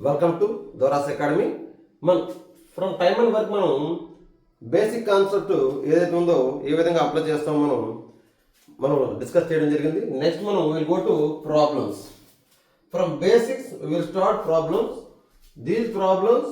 Welcome to Dora's academy. From time and work మనం basic concept ఏదైతే ఉందో ఏ విధంగా అప్లై చేస్తామో మనం డిస్కస్ చేయడం జరిగింది. నెక్స్ట్ మనం will go to problems. From basics will start problems. These problems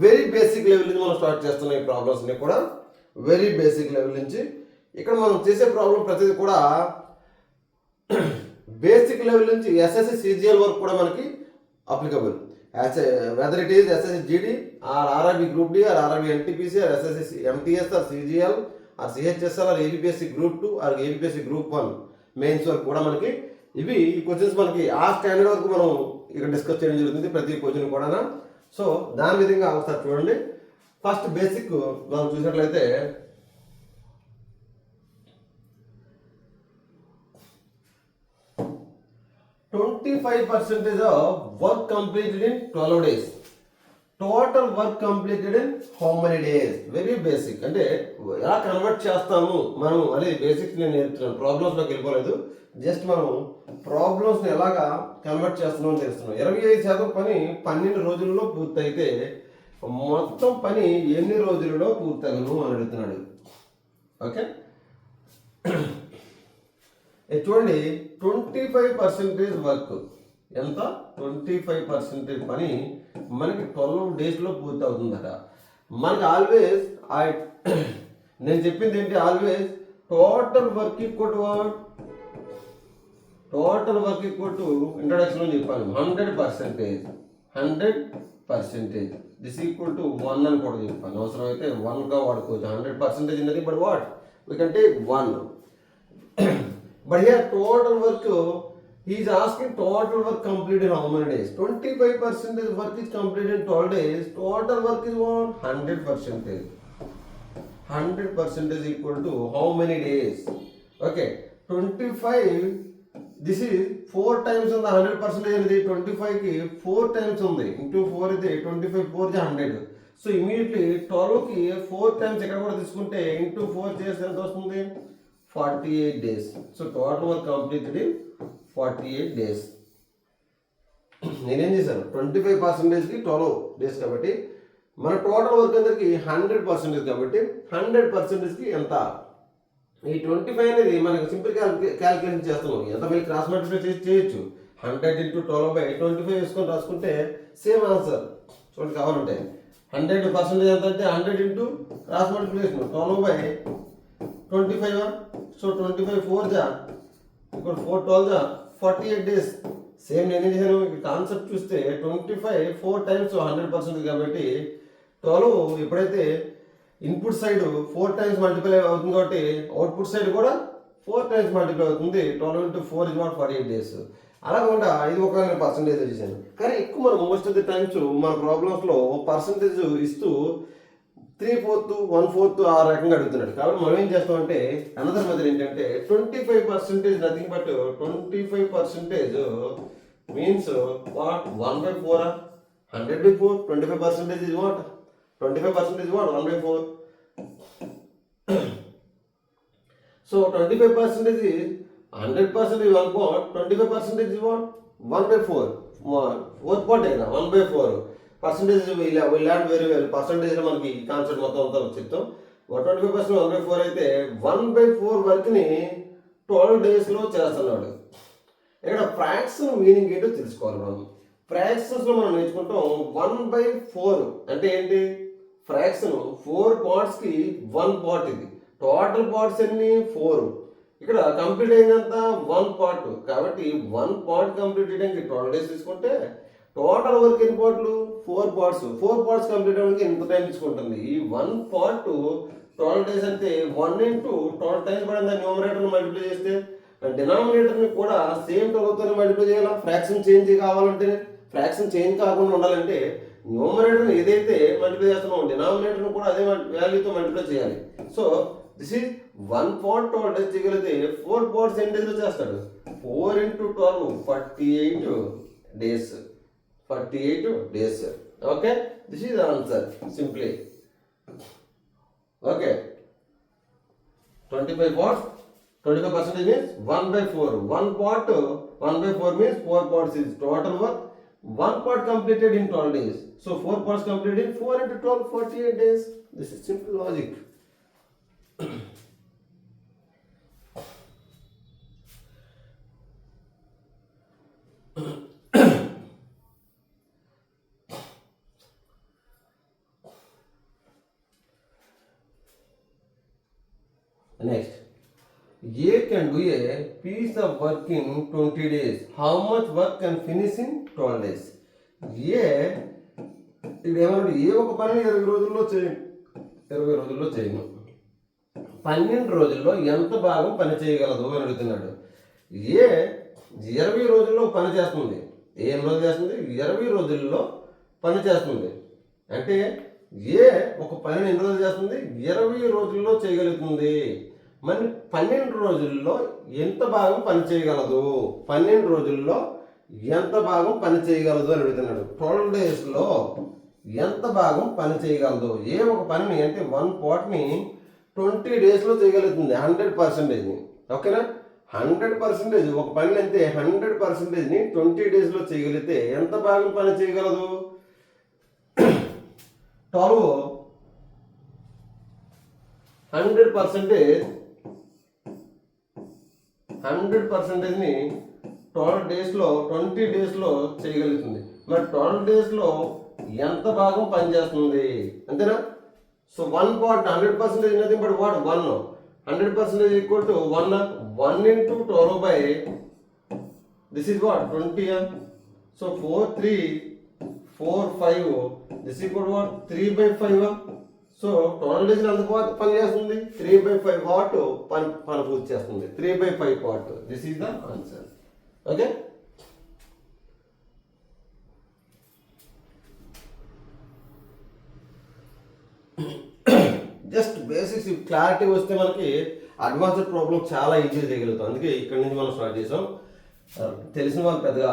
very basic level నుంచి మనం స్టార్ట్ చేస్తున్నాం. ఈ ప్రాబ్లమ్స్ని కూడా వెరీ బేసిక్ లెవెల్ నుంచి ఇక్కడ మనం చేసే ప్రాబ్లం ప్రతిదీ కూడా బేసిక్ లెవెల్ నుంచి ఎస్ఎస్సి సిజిఎల్ వరకు కూడా మనకి applicable. Whether it is SSC GD or RRB group D or RRB NTPC or SSC MTS or CGL or CHSL or APPSC group 2 or APPSC group 1 mains వరకు కూడా మనకి ఈ questions మనకి ఆ స్టాండర్డ్ వరకు మనం ఇక్కడ డిస్కస్ చేయడం జరుగుతుంది ప్రతి క్వశ్చన్ కూడా. సో దాని విధంగా ఒకసారి చూడండి. ఫస్ట్ బేసిక్ మనం చూసినట్లయితే 25% of work completed in 12 days. Total work completed in how many days? Very basic. అంటే ఎలా కన్వర్ట్ చేస్తాము మనం అనేది బేసిక్స్ నేను నేర్చుకున్నాను. ప్రాబ్లమ్స్లోకి వెళ్ళిపోలేదు. జస్ట్ మనం ప్రాబ్లమ్స్ని ఎలాగా కన్వర్ట్ చేస్తున్నామని తెలుస్తున్నాం. 25% పని 12 రోజుల్లో పూర్తయితే మొత్తం పని ఎన్ని రోజులలో పూర్తగను అని అడుగుతున్నాడు. ఓకే, చూడండి 25% వర్క్ ఎంత? 25% పని మనకి 12 డేస్లో పూర్తి అవుతుందట. మనకి ఆల్వేస్ నేను చెప్పింది ఏంటి? Always total work equal to ఇంట్రడక్షన్లో చెప్పాను 100%. దిస్ ఈక్వల్ టు 1 అని కూడా చెప్పాను. అవసరం అయితే 1గా వాడుకోవచ్చు. 100% ఉన్నది but what we can take 1. But here total work, he is asking total work completed how many days? 25% work is completed in 12 days. Total work is what? 100%. 100% is equal to how many days? Okay, 25. This is 4 times on the 100% అనేది 25 కి 4 times ఉంది. Into 4 అయితే 25 4 is 100. So immediately 12 కి 4 times ఎక్కడ కూడా తీసుకుంటే into 4 చేస్తే ఎంత వస్తుంది? 48 days. So total work completed in 48 days. నేనేం చేశాను? 25%కి 12 డేస్ కాబట్టి మన టోటల్ వర్క్ అందరికి 100% కాబట్టి 100%కి ఎంత? ఈ 25 అనేది మనకు సింపుల్ క్యాలిక్యులేషన్ చేస్తున్నాం. ఎంత మళ్ళీ క్రాస్ మల్టిప్లై చేయొచ్చు. 100 into 12/25 వేసుకొని రాసుకుంటే సేమ్ ఆన్సర్. చూడండి కావాలంటే 100% ఎంత అంటే 100 into క్రాస్ మల్టిప్లికేషన్ 12/25. సో 25 4 జా ఇప్పుడు 4 12 జా 48 డేస్. సేమ్ నేను ఏం చేశాను? కాన్సెప్ట్ చూస్తే 25 4 times 100% కాబట్టి 12 ఎప్పుడైతే ఇన్పుట్ సైడ్ 4 times మల్టిప్లై అవుతుంది కాబట్టి అవుట్పుట్ సైడ్ కూడా 4 times మల్టిప్లై అవుతుంది. 12 into 4 is what 48 days. అలా కాకుండా ఇది ఒక పర్సంటేజ్ చేశాను. కానీ ఎక్కువ మనం మోస్ట్ ఆఫ్ ది టైమ్స్ మన ప్రాబ్లమ్స్లో పర్సంటేజ్ ఇస్తూ 3/4 1/4 ఆ రకంగా అడుగుతున్నాడు. కాబట్టి మనం ఏం చేస్తామంటే అనదర్ మెథడ్ ఏంటంటే 25% nothing but 25% means what 1/4. 100/4 25% is what? 25% is what? 1/4. So 25% is 100% is 1 part. 25% is what? 1/4. Fourth part అయినా 1/4. Percentage we learn very well. పర్సంటేజ్లో మనకి కాన్సెప్ట్ మొత్తం అంతా చెప్తాం. 25% 1/4 అయితే 1/4 వర్క్ని 12 డేస్లో చేస్తున్నాడు. ఇక్కడ ఫ్రాక్షన్ మీనింగ్ ఏంటో తెలుసుకోవాలి మనం. ఫ్రాక్షన్స్లో మనం నేర్చుకుంటాం 1/4 అంటే ఏంటి? Fraction 4 పార్ట్స్కి 1 part. ఇది టోటల్ పార్ట్స్ ఎన్ని? 4. ఇక్కడ కంప్లీట్ అయినంత 1 పార్ట్ కాబట్టి 1 పార్ట్ కంప్లీట్ చేయడానికి 12 డేస్ తీసుకుంటే టోటల్ వర్క్ ఎన్ని పార్ట్లు? 4 పార్ట్స్. 4 పార్ట్స్ కంప్లీట్ అవ్వడానికి ఎంత టైం తీసుకుంటుంది? ఈ 1 పార్ట్ 12 డేస్ అంటే 1 into 12 టైమ్స్ పడింది. న్యూమరేటర్ని మల్టిప్లై చేస్తే డినామినేటర్ని కూడా సేమ్ 12తో మల్టిప్లై చేయాలా? ఫ్రాక్షన్ చేంజ్ కావాలంటే, ఫ్రాక్షన్ చేంజ్ కాకుండా ఉండాలంటే న్యూమరేటర్ని ఏదైతే మల్టిప్లై చేస్తున్నామో డినామినేటర్ని కూడా అదే వాల్యూతో మల్టిప్లై చేయాలి. So this is 1 part 12 days చేయగలిగితే 4 పార్ట్స్ ఎన్ని డేస్లో చేస్తాడు? 4 into 12 48 days. 48 days. Okay, this is the answer simply. Okay, 25 parts 25% means 1/4. 1 part 1/4 means 4 parts is total work. one part completed in 12 days. So 4 parts completed in 4 into 12, 48 days. This is simple logic. Next, A can do a piece of work in 20 days. How much work can finish in 12 days? ఇక్కడ ఏమన్నాడు, ఏ ఒక పనిని 20 రోజుల్లో చేయను. 12 రోజుల్లో ఎంత భాగం పని చేయగలదు అని అడుగుతున్నాడు. ఏ 20 రోజుల్లో పని చేస్తుంది. ఏం రోజు చేస్తుంది? 20 రోజుల్లో పని చేస్తుంది. అంటే ఏ ఒక పనిని ఎన్ని రోజులు చేస్తుంది? 20 రోజుల్లో చేయగలుగుతుంది. మరి 12 రోజుల్లో ఎంత భాగం పని చేయగలదు? 12 రోజుల్లో ఎంత భాగం పని చేయగలదు అని అడుగుతున్నాడు. 12 డేస్లో ఎంత భాగం పని చేయగలదు? ఏ ఒక పనిని అంటే 1 పార్ట్ని 20 డేస్లో చేయగలుగుతుంది. 100%ని. ఓకేనా? 100% ఒక పని అయితే 100%ని 20 డేస్లో చేయగలిగితే ఎంత భాగం పని చేయగలదు? 12 100%ని 12 డేస్లో 20 డేస్లో చేయగలుగుతుంది. మరి 12 డేస్లో ఎంత భాగం పనిచేస్తుంది? అంతేనా? So 1 part 100% nothing but what 1. 100% equal to 1 into 12 by this is what 20. So 4 3 4 5 this is equal to what 3 by 5. So 12 days ఎంత పని చేస్తుంది? 3 by 5 వాట్ పని పూర్తి చేస్తుంది. 3 by 5 part. This is the answer. Okay, just basics clarity వస్తే మనకి advanced problem చాలా ఈజీగా చేయగలుగుతాం. అందుకే ఇక్కడి నుంచి మనం స్టార్ట్ చేసాం. తెలిసిన వాళ్ళు పెద్దగా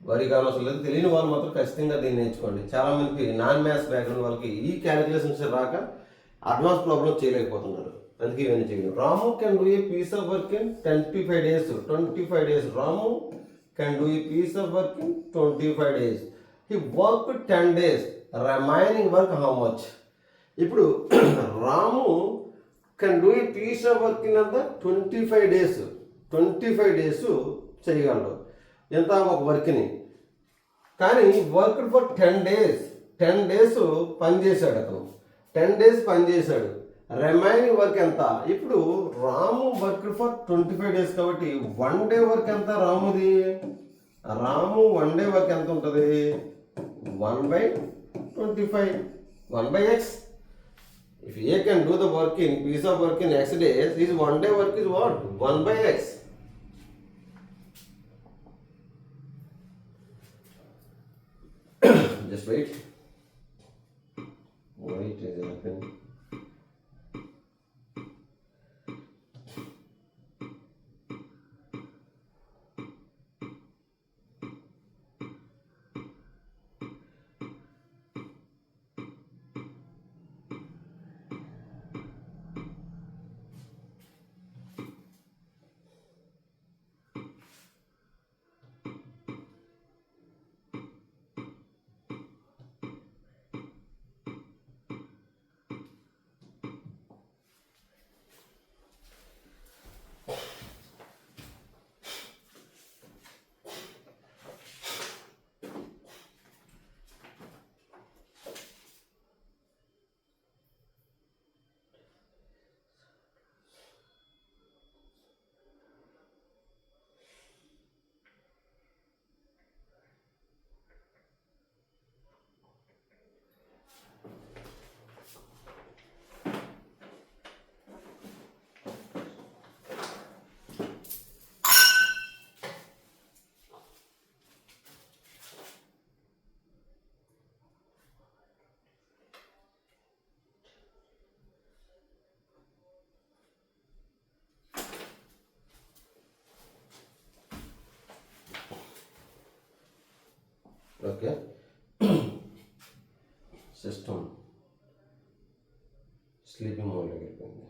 వరి కానవసరం లేదు. తెలియని వాళ్ళు మాత్రం ఖచ్చితంగా దీన్ని నేర్చుకోండి. చాలా మందికి నాన్ మ్యాథ్స్ బ్యాక్గ్రౌండ్ వాళ్ళకి ఈ క్యాలిక్యులేషన్స్ రాక అడ్వాన్స్ ప్రాబ్లమ్ చేయలేకపోతున్నారు. అందుకే ఇవన్నీ చేయగలం. Ramu can do a piece of work in 25 days. 25 days. Ramu can do a piece of work in 25 days. He work 10 days. Remaining work how much? ఇప్పుడు Ramu can do a piece of work in అంతా 25 days. 25 days చేయగలడు ఎంత ఒక వర్క్ని. కానీ work for 10 days. 10 days పని చేశాడు అతను. 10 days పని చేశాడు. రిమైనింగ్ వర్క్ ఎంత? ఇప్పుడు రాము వర్క్ ఫర్ 25 days కాబట్టి 1 day వర్క్ ఎంత రాముది? రాము 1 day వర్క్ ఎంత ఉంటుంది? 1/25. 1/x. If A can do the work in piece of work in x days, his 1 day work is what? 1/x. Just wait. Wait, is it happening? Okay. System sleeping mode వెళ్ళిపోయింది.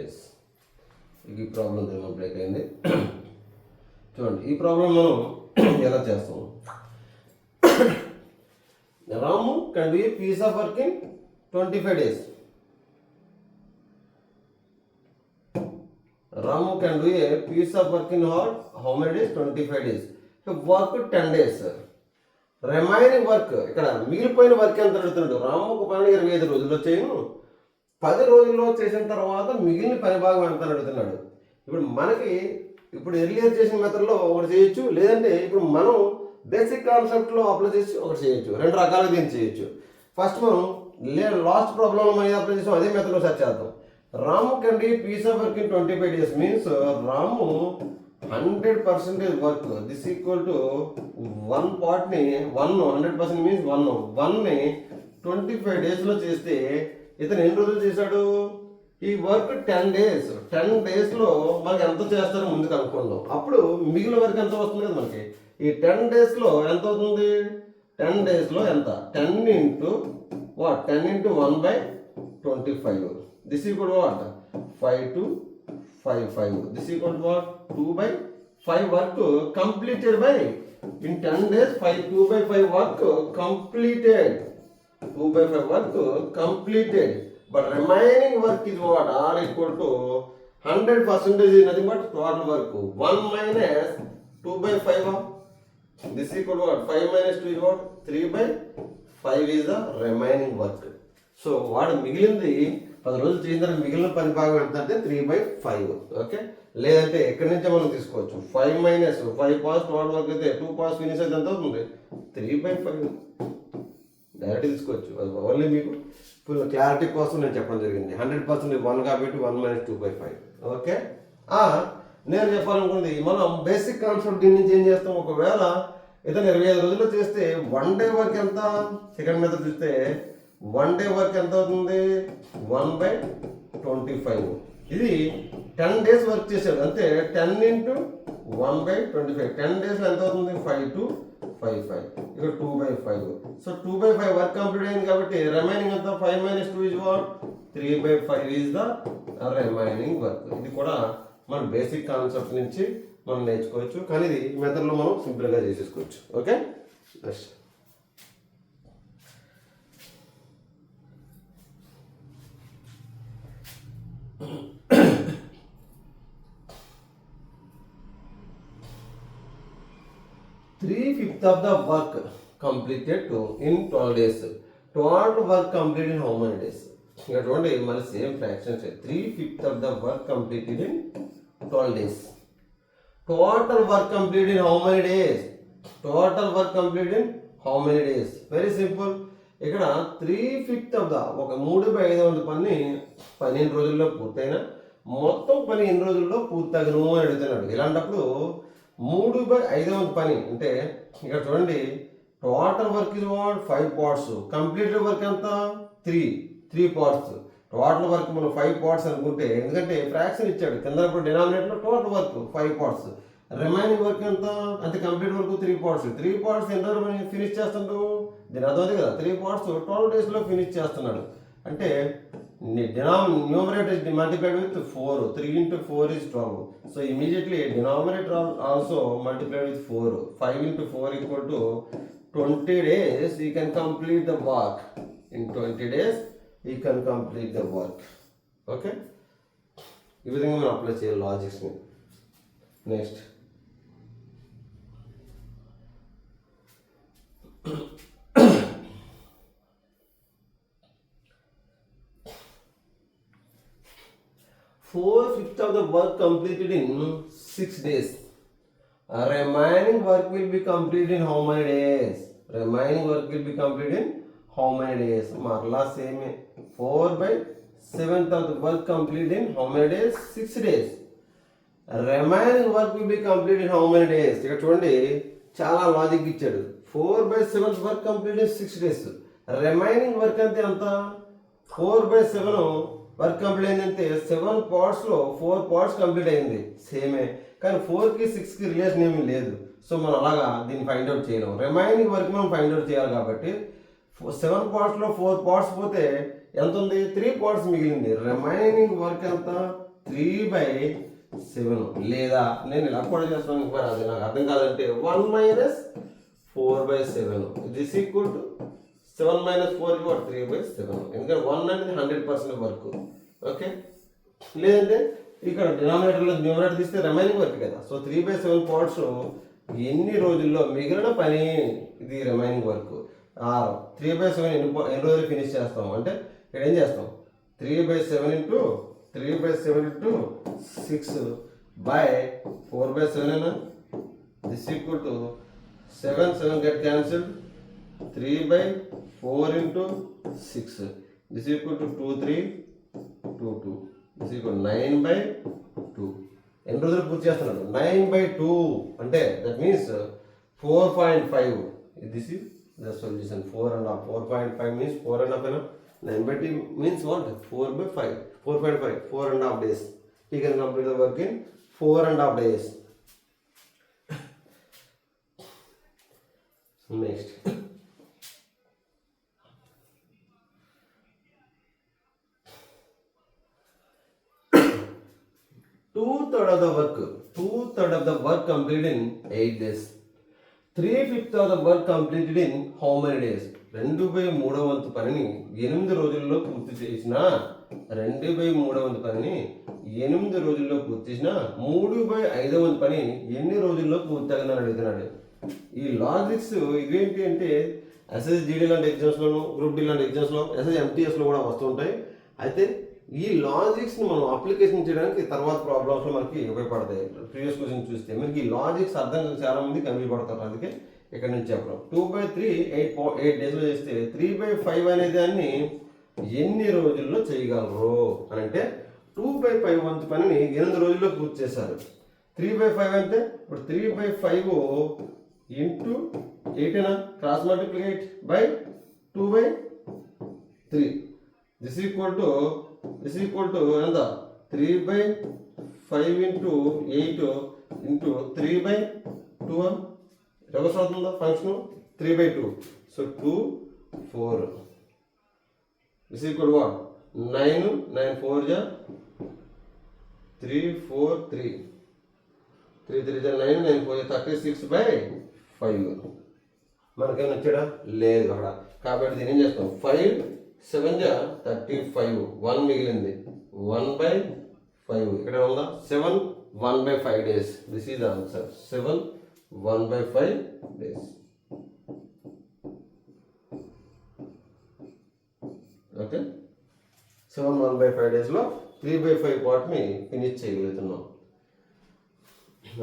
Yes, ఈ problem మనం break అయింది. చూడండి, ఈ problem మనం ఎలా చేస్తాం. Ramu can do a piece of work in 25 days. Ramu can do a piece of work in how many days? 25 days. So work 10 days. Remaining work, ఇక్కడ మిగిలిపోయిన వర్క్ ఎంత అడుగుతున్నాడు. రాము ఒక పని 25 రోజుల్లో చేయను, 10 రోజుల్లో చేసిన తర్వాత మిగిలిన పని భాగం ఎంత అడుగుతున్నాడు. ఇప్పుడు మనకి ఇప్పుడు ఎర్లియర్ చేసిన మెథడ్లో ఒకటి చేయొచ్చు, లేదంటే ఇప్పుడు మనం బేసిక్ కాన్సెప్ట్లో అప్లై చేసి ఒకటి చేయొచ్చు. 2 రకాలుగా దీన్ని చేయొచ్చు. ఫస్ట్ మనం లాస్ట్ ప్రాబ్లంలో మనం అప్లై చేసాం, అదే మెథడ్లో సెర్చ్ చేద్దాం. Ramu can do piece of work in 25 days means Ramu 100% work this equal to 1 పార్ట్ని 100% మీన్స్ 1ని 25 daysలో చేస్తే ఇతను ఎన్ని రోజులు చేశాడు. ఈ వర్క్ 10 days. 10 daysలో మనకి ఎంత చేస్తారో ముందు కనుక్కుందాం. అప్పుడు మిగిలిన వర్క్ ఎంత వస్తుంది కదా మనకి. ఈ 10 daysలో ఎంత అవుతుంది. 10 daysలో ఎంత, 10 into what, 10 into 1/25. This equal to what, 5 to 5. This equal to what, 2/5 work completed by, in 10 days 2/5 work completed. 2/5 work completed. But remaining work is what, R equal to 100% is nothing but total work. 1 minus 2/5. This equal to what, 5 minus 2 is what, 3/5 is the remaining work. So వాడు మిగిలింది 10 రోజులు చేసిన తర్వాత మిగిలిన పని భాగం ఎంత అంటే 3/5. ఓకే, లేదంటే ఎక్కడి నుంచే మనం తీసుకోవచ్చు. 5 minus 5 పాస్ టోటల్ వర్క్ అయితే 2 పాస్ ఫినిష్ అయితే ఎంత అవుతుంది, 3/5 డైరెక్ట్ తీసుకోవచ్చు. అది ఓన్లీ మీకు ఫుల్ క్లారిటీ కోసం నేను చెప్పడం జరిగింది. 100% 1 కాబట్టి 1 minus 2/5. ఓకే, నేను చెప్పాలనుకుంది మనం బేసిక్ కాన్సెప్ట్ దీని నుంచి ఏం చేస్తాం. ఒకవేళ ఇతను 25 రోజుల్లో చేస్తే 1 day వర్క్ ఎంత, సెకండ్ మెథడ్ చూస్తే 1 day వర్క్ ఎంత అవుతుంది, 1/25. ఇది 10 days వర్క్ చేశాడు అంటే 10 into 1/25. 10 daysలో ఎంత అవుతుంది, 5 to 5. ఇక్కడ 2/5. సో 2/5 వర్క్ కంప్లీట్ అయింది కాబట్టి రిమైనింగ్ ఎంత, 5 minus 2 is what, 3/5 is the remaining work. ఇది కూడా మన బేసిక్ కాన్సెప్ట్ నుంచి మనం నేర్చుకోవచ్చు, కానీ ఇది మెథడ్లో మనం సింపుల్గా చేసేసుకోవచ్చు. Okay, next 3/5 of the work completed in 12 days. Total work completed in how many days? ఇక్కడ చూడండి మళ్ళీ same fractions. 3/5 of the work completed in 12 days. Total work completed in how many days? Total work completed in how many days? Very simple. ఇక్కడ 3/5 of the ఒక 3/5 పని 12 రోజుల్లో పూర్తయినా మొత్తం పని ఎన్ని రోజుల్లో పూర్తగను అని అడుగుతున్నాడు. ఇలాంటప్పుడు 3/5 పని అంటే ఇక్కడ చూడండి total work is what 5 parts. Completed work ఎంత 3 parts. టోటల్ వర్క్ మనం 5 parts అనుకుంటే, ఎందుకంటే ఫ్రాక్షన్ ఇచ్చాడు కింద ఇప్పుడు డినామినేటర్లో total work 5 parts. Remaining work ఎంత అంటే కంప్లీట్ వర్క్ 3 parts. 3 parts ఎంత ఫినిష్ చేస్తాడు, దీని అర్థం కదా 3 parts 12 daysలో ఫినిష్ చేస్తున్నాడు. అంటే numerator is multiplied with 4. 3 into 4 is 12. So immediately denominator also multiplied with 4. 5 into 4 equal to 20 days. You can complete the work. In 20 days you can complete the work. Okay, ఈ విధంగా మనం apply చేయాలి లాజిక్స్ని. Next 4/5 of the work completed in 6 days. Remaining work will be completed in how many days? Remaining work will be completed in how many days? Marla same 4/7 of the work completed in how many days? 6 days. Remaining work will be completed in how many days? ఇక్కడ చూడండి చాలా logic ఇచ్చాడు. 4/7 work complete in 6 days. Remaining work అంటే ఎంత, 4/7 work complete అయిందంటే 7 partsలో 4 parts complete అయింది సేమే, కానీ 4కి 6కి రిలేషన్ ఏమీ లేదు. సో మనం అలాగా దీన్ని ఫైండ్ అవుట్ చేయలేం. రిమైనింగ్ వర్క్ మనం ఫైండ్ అవుట్ చేయాలి కాబట్టి 7 partsలో 4 parts పోతే ఎంత ఉంది, 3 parts మిగిలింది. రిమైనింగ్ వర్క్ ఎంత 3/7 లేదా నేను ఇలా కూడా చేస్తాను, మరి అది నాకు అర్థం కాదంటే 1 - 4/7 దిస్ ఈక్వల్ టు 7 - 4 3/7. ఎందుకంటే 1 అనేది 100% వర్క్. ఓకే, లేదంటే ఇక్కడ డినామినేటర్లో న్యూమరేటర్ తీస్తే రిమైనింగ్ వర్క్ కదా. సో 3/7 పార్ట్స్ ఎన్ని రోజుల్లో మిగిలిన పని, ఇది రిమైనింగ్ వర్క్. 3/7 ఎన్ని రోజులు ఫినిష్ చేస్తాం అంటే ఇక్కడ ఏం చేస్తాం, 3/7 into 6/4/7 this equal to 7 get cancelled, 3/4 into 6 this equal to 2 3 2 2 this equal 9/2. ఎన్ని రోజులు పూర్తి చేస్తున్నాడు, 9/2 అంటే that means 4.5. This is the solution. 4.5 4.5 means 4.5. 9/2 means what, 4/5 4.5 4.5 days. He can complete the work in 4.5 days. Next, 2/3 of the work completed in 8 days. 3/5 of the work completed in how many days? 2/3 వంతు పనిని 8 రోజుల్లో పూర్తి చేసిన 2/3 వంతు పనిని 8 రోజుల్లో పూర్తి చేసిన 3/5 వంతు పని ఎన్ని రోజుల్లో పూర్తయిందని అడుగుతున్నాడు. ఈ లాజిక్స్ ఇవేంటి అంటే SSGD లాంటి ఎగ్జామ్స్లోను, గ్రూప్ డి లాంటి ఎగ్జామ్స్లో, SSMTSలో కూడా వస్తుంటాయి. అయితే ఈ లాజిక్స్ని మనం అప్లికేషన్ చేయడానికి తర్వాత ప్రాబ్లమ్స్లో మనకి ఉపయోగపడతాయి. ప్రీవియస్ క్వశ్చన్ చూస్తే మనకి ఈ లాజిక్స్ అర్థం కాక చాలా మంది కన్ఫ్యూజ్ పడతారు. అందుకే ఇక్కడ నుంచి చెప్పడం 2/3 8 డేస్లో చేస్తే 3/5 అనే దాన్ని ఎన్ని రోజుల్లో చేయగలరు అని అంటే 2/5 వంతు పనిని 8 రోజుల్లో పూర్తి చేశారు. 3/5 అంటే ఇప్పుడు 3/5 into 8 cross multiplicate by 2/3 this equal to ఎంత, 3/5 ఇంటూ 8 ఇంటూ 3/2 రివర్స్ అవుతుందా function 3/2. So 2 4 this equal what 9 9 4 జా 3 4 3 3 3 జా 9 9 4 36/5. మనకేమైనా వచ్చాడా లేదు అక్కడ. కాబట్టి దీని ఏం చేస్తాం, 5 7 జా 35, 1 మిగిలింది 1/5. ఇక్కడ ఉందా 7 1/5 days. This is answer 7 1/5 days. Okay, 7 1/5 daysలో 3/5 పార్ట్ని ఫినిష్ చేయగలుగుతున్నాం.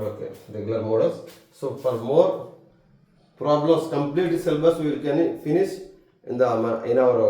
Okay, regular models. So for more problems, complete syllabus we can finish in our